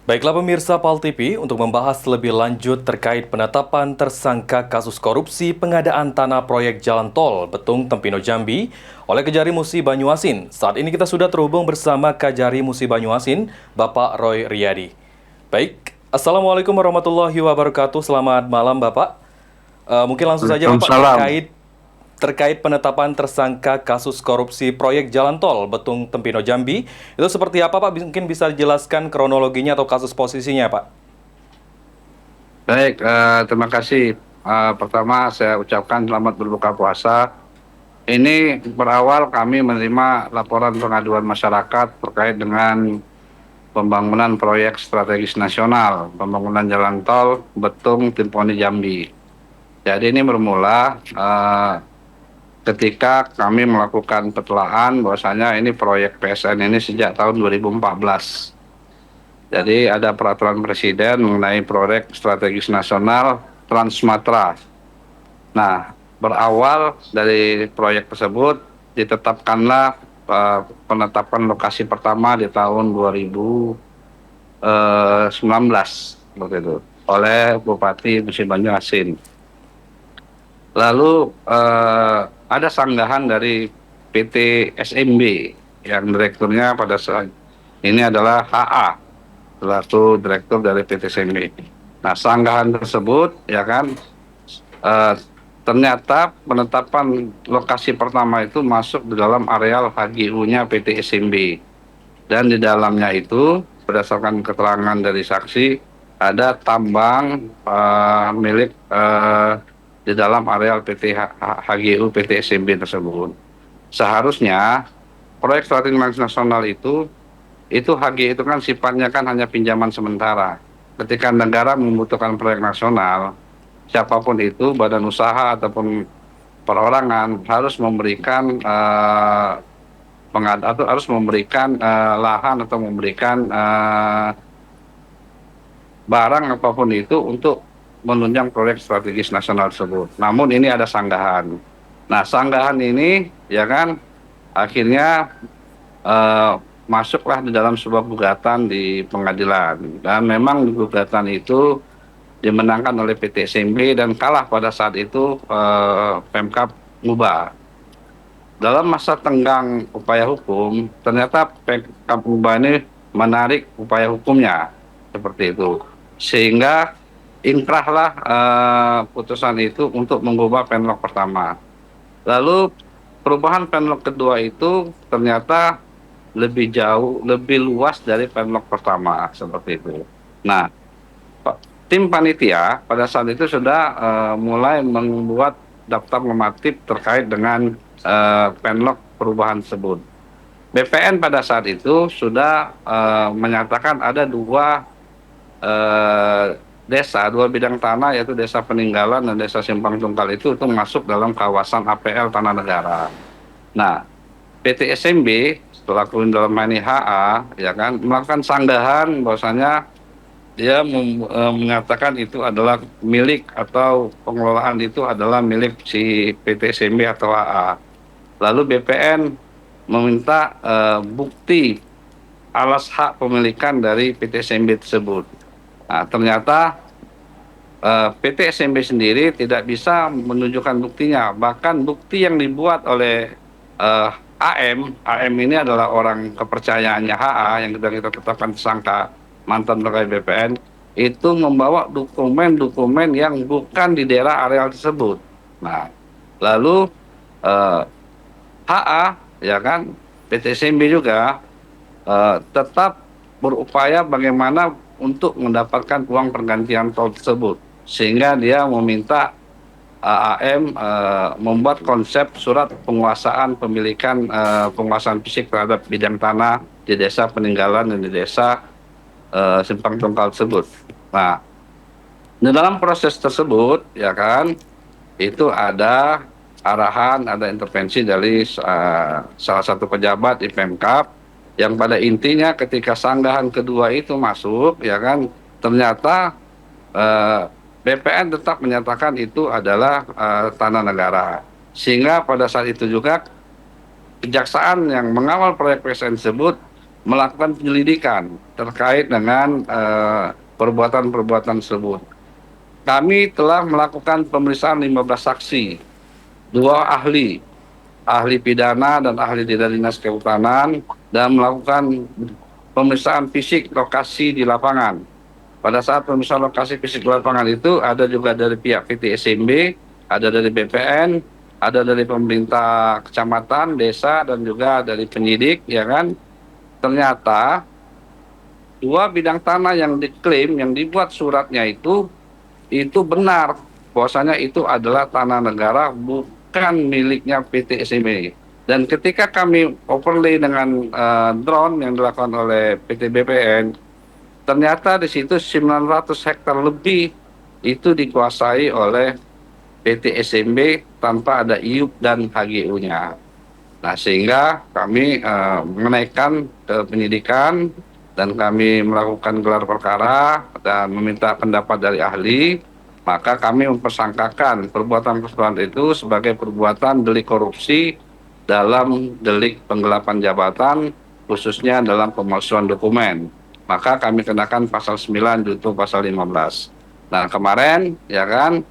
Baiklah pemirsa PAL TV, untuk membahas lebih lanjut terkait penetapan tersangka kasus korupsi pengadaan tanah proyek Jalan Tol Betung Tempino Jambi oleh Kejari Musi Banyuasin. Saat ini kita sudah terhubung bersama Kejari Musi Banyuasin, Bapak Roy Riyadi. Baik, Assalamualaikum warahmatullahi wabarakatuh. Selamat malam Bapak. Mungkin langsung saja Bapak Waalaikumsalam. terkait penetapan tersangka kasus korupsi proyek Jalan Tol Betung Tempino Jambi. Itu seperti apa Pak? Mungkin bisa dijelaskan kronologinya atau kasus posisinya Pak? Baik, terima kasih. Pertama saya ucapkan selamat berbuka puasa. Ini berawal kami menerima laporan pengaduan masyarakat terkait dengan pembangunan proyek strategis nasional, pembangunan jalan tol Betung Timponi Jambi. Jadi ini bermula ketika kami melakukan petelaan bahwasanya ini proyek PSN ini sejak tahun 2014. Jadi ada peraturan presiden mengenai proyek strategis nasional Trans Sumatera. Nah, berawal dari proyek tersebut ditetapkanlah penetapan lokasi pertama di tahun 2019 seperti itu oleh Bupati Musi Banyuasin. Lalu ada sanggahan dari PT SMB yang direkturnya pada saat ini adalah HA selaku direktur dari PT SMB. Nah, sanggahan tersebut ya kan eh, ternyata penetapan lokasi pertama itu masuk di dalam areal HGU-nya PT SMB, dan di dalamnya itu berdasarkan keterangan dari saksi ada tambang milik di dalam areal PT HGU PT SMB tersebut. Seharusnya proyek strategis nasional itu HG itu kan sifatnya kan hanya pinjaman sementara. Ketika negara membutuhkan proyek nasional, siapapun itu, badan usaha ataupun perorangan harus memberikan atau harus memberikan lahan atau memberikan barang apapun itu untuk menunjang proyek strategis nasional tersebut. Namun ini ada sanggahan. Nah, sanggahan ini ya kan akhirnya masuklah di dalam sebuah gugatan di pengadilan, dan memang gugatan itu dimenangkan oleh PT SMB dan kalah pada saat itu Pemkab Muba. Dalam masa tenggang upaya hukum, ternyata Pemkab Muba ini menarik upaya hukumnya seperti itu, sehingga inkrahlah putusan itu untuk mengubah penlok pertama. Lalu perubahan penlok kedua itu ternyata lebih jauh, lebih luas dari penlok pertama seperti itu. Nah, tim panitia pada saat itu sudah mulai membuat daftar normatif terkait dengan penlok perubahan tersebut. BPN pada saat itu sudah menyatakan ada dua bidang tanah, yaitu Desa Peninggalan dan Desa Simpang Tungkal itu masuk dalam kawasan APL Tanah Negara. Nah, PT SMB selaku dalam ini HA ya kan melakukan sanggahan bahwasanya dia mengatakan itu adalah milik atau pengelolaan itu adalah milik si PT SMB atau HA. Lalu BPN meminta bukti alas hak pemilikan dari PT SMB tersebut. Nah, ternyata PT SMB sendiri tidak bisa menunjukkan buktinya. Bahkan bukti yang dibuat oleh AM ini adalah orang kepercayaannya HA yang sudah kita tetapkan tersangka mantan pegawai BPN, itu membawa dokumen-dokumen yang bukan di daerah areal tersebut. Nah, lalu HA ya kan PT SMB juga tetap berupaya bagaimana untuk mendapatkan uang pergantian tol tersebut, sehingga dia meminta AM membuat konsep surat penguasaan pemilikan penguasaan fisik terhadap bidang tanah di Desa Peninggalan dan di Desa Simpang Tungkal tersebut. Nah, di dalam proses tersebut ya kan itu ada arahan, ada intervensi dari salah satu pejabat di Pemkab, yang pada intinya ketika sanggahan kedua itu masuk ya kan ternyata BPN tetap menyatakan itu adalah tanah negara, sehingga pada saat itu juga kejaksaan yang mengawal proyek PSN tersebut melakukan penyelidikan terkait dengan perbuatan-perbuatan tersebut. Kami telah melakukan pemeriksaan 15 saksi, 2 ahli pidana dan ahli dari Dinas Kehutanan, dan melakukan pemeriksaan fisik lokasi di lapangan. Pada saat pemeriksaan lokasi fisik di lapangan itu ada juga dari pihak PT SMB, ada dari BPN, ada dari pemerintah kecamatan, desa, dan juga dari penyidik, ya kan. Ternyata 2 bidang tanah yang diklaim, yang dibuat suratnya itu benar bahwasanya itu adalah tanah negara, bukan miliknya PT SMB. Dan ketika kami overlay dengan drone yang dilakukan oleh PT BPN, ternyata di situ 900 hektar lebih itu dikuasai oleh PT SMB tanpa ada IUP dan HGU-nya. Nah, sehingga kami menaikkan ke penyidikan dan kami melakukan gelar perkara dan meminta pendapat dari ahli, maka kami mempersangkakan perbuatan itu sebagai perbuatan delik korupsi dalam delik penggelapan jabatan, khususnya dalam pemalsuan dokumen. Maka kami kenakan pasal 9 junto pasal 15. Nah, kemarin ya kan,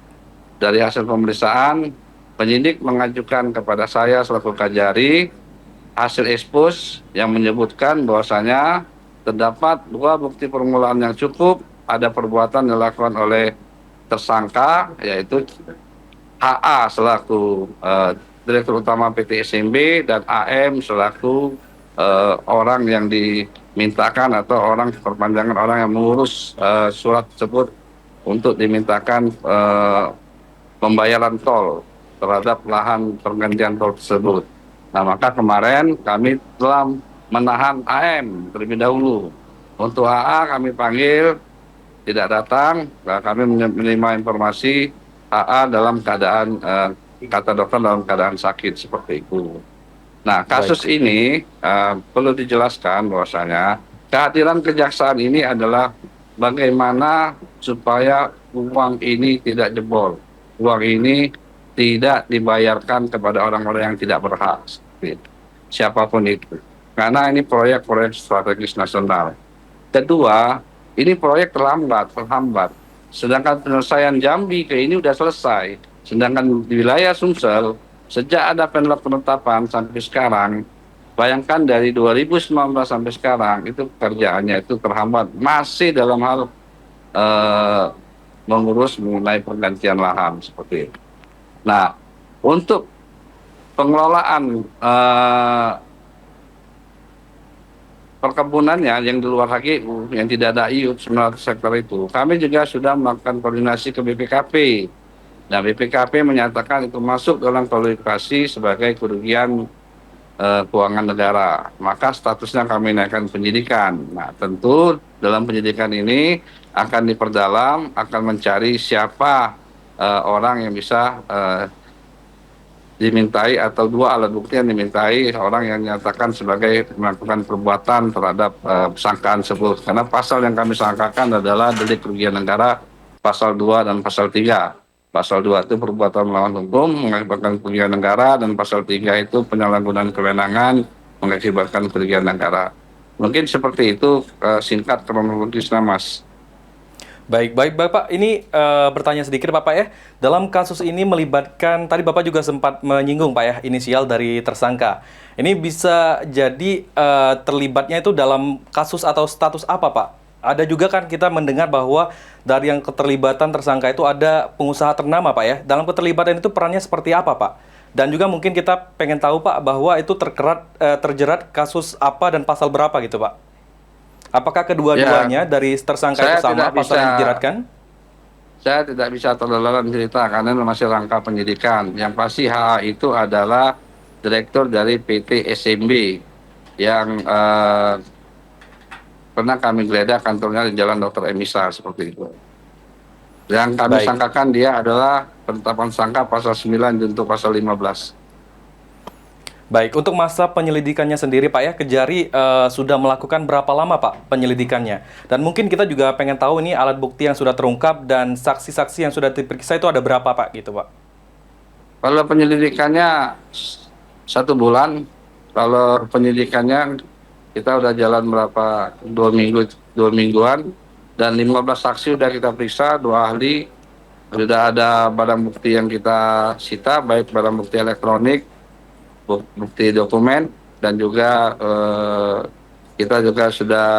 dari hasil pemeriksaan, penyidik mengajukan kepada saya selaku Kajari hasil ekspos yang menyebutkan bahwasanya terdapat 2 bukti permulaan yang cukup, ada perbuatan yang dilakukan oleh tersangka, yaitu HA selaku Direktur Utama PT SMB dan AM selaku orang yang dimintakan atau orang perpanjangan orang yang mengurus surat tersebut untuk dimintakan pembayaran tol terhadap lahan pergantian tol tersebut. Nah, maka kemarin kami telah menahan AM terlebih dahulu. Untuk AA kami panggil, tidak datang. Nah, kami menerima informasi AA dalam keadaan, kata dokter dalam keadaan sakit seperti itu. Nah, kasus ini perlu dijelaskan bahwasanya kehadiran kejaksaan ini adalah bagaimana supaya uang ini tidak jebol. Uang ini tidak dibayarkan kepada orang-orang yang tidak berhak, siapapun itu. Karena ini proyek-proyek strategis nasional. Kedua, ini proyek terhambat. Sedangkan penyelesaian Jambi ke ini sudah selesai. Sedangkan di wilayah Sumsel, sejak ada penetapan sampai sekarang, bayangkan dari 2019 sampai sekarang, itu pekerjaannya itu terhambat. Masih dalam hal mengurus mengenai pergantian lahan seperti itu. Nah, untuk pengelolaan perkebunannya yang di luar HGU, yang tidak ada IUP 900 hektar itu, kami juga sudah melakukan koordinasi ke BPKP. Nah, BPKP menyatakan itu masuk dalam kualifikasi sebagai kerugian keuangan negara. Maka statusnya kami naikkan penyidikan. Nah, tentu dalam penyidikan ini akan diperdalam, akan mencari siapa orang yang bisa dimintai atau 2 alat bukti yang dimintai orang yang dinyatakan sebagai melakukan perbuatan terhadap sangkaan tersebut. Karena pasal yang kami sangkakan adalah delik kerugian negara pasal 2 dan pasal 3. Pasal 2 itu perbuatan melawan hukum mengakibatkan kerugian negara, dan pasal 3 itu penyalahgunaan kewenangan mengakibatkan kerugian negara. Mungkin seperti itu singkat kronologisnya, Mas. Baik, Bapak. Ini bertanya sedikit, Bapak ya. Dalam kasus ini melibatkan, tadi Bapak juga sempat menyinggung, Pak ya, inisial dari tersangka. Ini bisa jadi terlibatnya itu dalam kasus atau status apa, Pak? Ada juga kan kita mendengar bahwa dari yang keterlibatan tersangka itu ada pengusaha ternama, Pak ya. Dalam keterlibatan itu perannya seperti apa, Pak? Dan juga mungkin kita pengen tahu, Pak, bahwa itu terjerat kasus apa dan pasal berapa gitu, Pak? Apakah kedua-duanya dari tersangka itu sama pasal yang dijeratkan? Saya tidak bisa terlalu dalam cerita karena masih rangka penyidikan. Yang pasti HA itu adalah direktur dari PT SMB yang pernah kami geledah kantornya di Jalan Dr. Emisa seperti itu. Yang kami sangkakan dia adalah penetapan sangka pasal 9 junto pasal 15. Baik, untuk masa penyelidikannya sendiri Pak ya, Kejari sudah melakukan berapa lama Pak penyelidikannya? Dan mungkin kita juga pengen tahu ini alat bukti yang sudah terungkap dan saksi-saksi yang sudah diperiksa itu ada berapa Pak gitu Pak? Kalau penyelidikannya 1 bulan, kalau penyelidikannya Kita udah jalan berapa, 2 minggu, 2 mingguan, dan 15 saksi udah kita periksa, 2 ahli, sudah ada barang bukti yang kita sita, baik barang bukti elektronik, bukti dokumen, dan juga kita juga sudah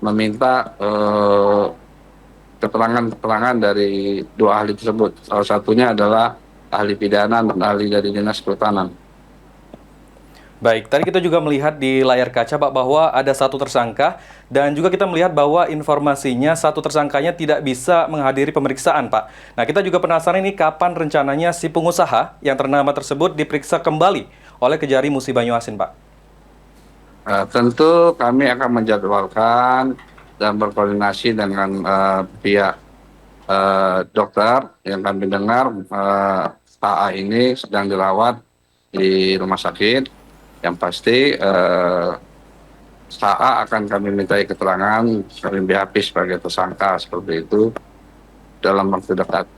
meminta keterangan-keterangan dari 2 ahli tersebut. Salah satunya adalah ahli pidana dan ahli dari Dinas Kehutanan. Baik, tadi kita juga melihat di layar kaca Pak bahwa ada satu tersangka dan juga kita melihat bahwa informasinya satu tersangkanya tidak bisa menghadiri pemeriksaan Pak. Nah kita juga penasaran ini kapan rencananya si pengusaha yang ternama tersebut diperiksa kembali oleh Kejari Musi Banyuasin Pak. Tentu kami akan menjadwalkan dan berkoordinasi dengan pihak dokter yang kami dengar AA ini sedang dirawat di rumah sakit. Yang pasti AA akan kami mintai keterangan, kami BAP sebagai tersangka seperti itu dalam waktu dekat.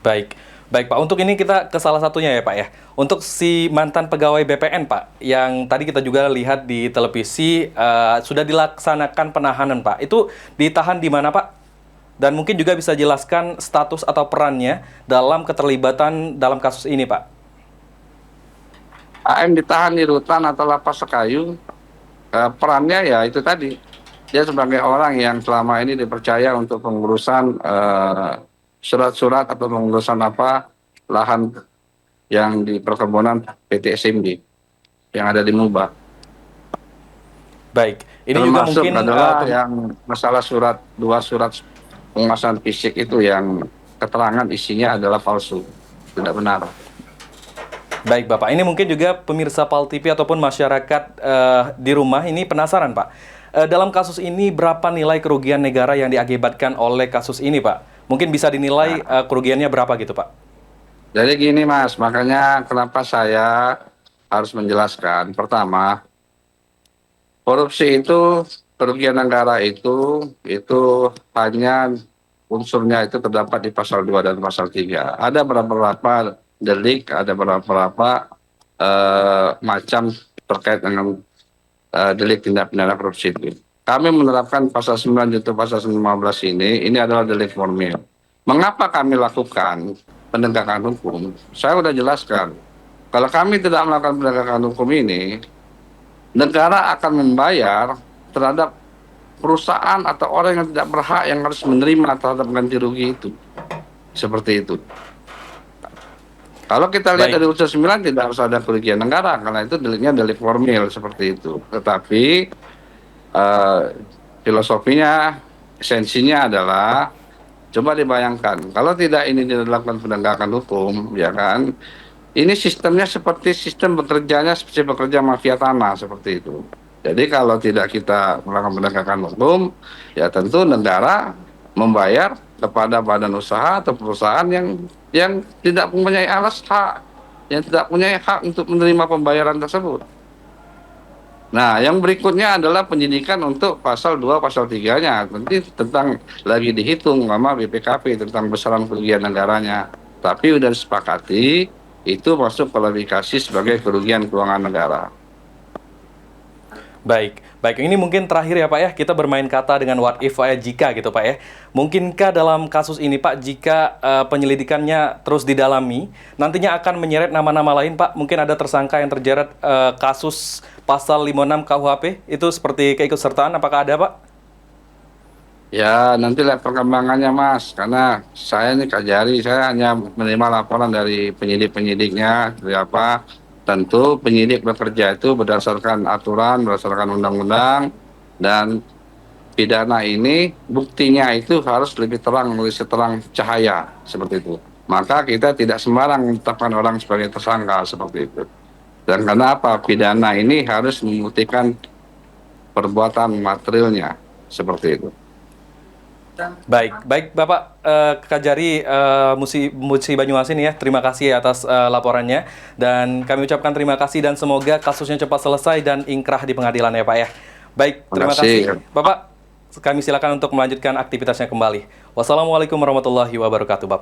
Baik, baik Pak. Untuk ini kita ke salah satunya ya Pak ya. Untuk si mantan pegawai BPN Pak, yang tadi kita juga lihat di televisi sudah dilaksanakan penahanan Pak. Itu ditahan di mana Pak? Dan mungkin juga bisa jelaskan status atau perannya dalam keterlibatan dalam kasus ini Pak. AM ditahan di rutan atau lapas Sekayu, perannya ya itu tadi, dia sebagai orang yang selama ini dipercaya untuk pengurusan surat-surat atau pengurusan lahan yang di perkebunan PT SMB yang ada di Mubah. Baik, ini juga Termasuk mungkin adalah yang masalah dua surat penguasaan fisik itu yang keterangan isinya adalah palsu, tidak benar. baik Bapak, ini mungkin juga pemirsa PAL TV ataupun masyarakat di rumah ini penasaran Pak. Dalam kasus ini berapa nilai kerugian negara yang diakibatkan oleh kasus ini Pak? Mungkin bisa dinilai kerugiannya berapa gitu Pak? Jadi gini Mas, makanya kenapa saya harus menjelaskan. Pertama, korupsi itu, kerugian negara itu hanya unsurnya itu terdapat di pasal 2 dan pasal 3. Ada beberapa delik, ada beberapa macam terkait dengan delik tindak pidana korupsi itu. Kami menerapkan pasal 9 junto pasal 15 ini adalah delik formil. Mengapa kami lakukan penegakan hukum? Saya sudah jelaskan. Kalau kami tidak melakukan penegakan hukum ini, negara akan membayar terhadap perusahaan atau orang yang tidak berhak yang harus menerima terhadap ganti rugi itu. Seperti itu. Kalau kita lihat dari unsur 9 tidak harus ada kerugian negara karena itu deliknya delik formil seperti itu. Tetapi filosofinya, esensinya adalah coba dibayangkan kalau tidak ini dilakukan penegakan hukum, ya kan? Ini sistemnya seperti sistem bekerjanya seperti bekerja mafia tanah seperti itu. Jadi kalau tidak kita melakukan penegakan hukum, ya tentu negara membayar kepada badan usaha atau perusahaan yang tidak mempunyai hak, yang tidak punya hak untuk menerima pembayaran tersebut. Nah, yang berikutnya adalah penyidikan untuk pasal 2, pasal 3-nya. Nanti tentang lagi dihitung sama BPKP tentang besaran kerugian negaranya. Tapi sudah disepakati, itu masuk kualifikasi sebagai kerugian keuangan negara. Baik, baik. Ini mungkin terakhir ya Pak ya, kita bermain kata dengan what if jika gitu Pak ya. Mungkinkah dalam kasus ini Pak, jika penyelidikannya terus didalami, nantinya akan menyeret nama-nama lain Pak? Mungkin ada tersangka yang terjerat kasus pasal 56 KUHP, itu seperti keikutsertaan, apakah ada Pak? Ya, nanti lihat perkembangannya Mas, karena saya ini Kajari, saya hanya menerima laporan dari penyidik-penyidiknya, dari apa. Tentu penyidik bekerja itu berdasarkan aturan, berdasarkan undang-undang, dan pidana ini buktinya itu harus lebih terang, lebih seterang cahaya, seperti itu. Maka kita tidak sembarang menetapkan orang sebagai tersangka, seperti itu. Dan karena apa? Pidana ini harus membuktikan perbuatan materialnya, seperti itu. Baik, baik Bapak Kajari Musi Banyuasin ya, terima kasih atas laporannya. Dan kami ucapkan terima kasih dan semoga kasusnya cepat selesai dan ingkrah di pengadilan ya Pak ya. Baik, terima kasih. Bapak, kami silakan untuk melanjutkan aktivitasnya kembali. Wassalamualaikum warahmatullahi wabarakatuh Bapak.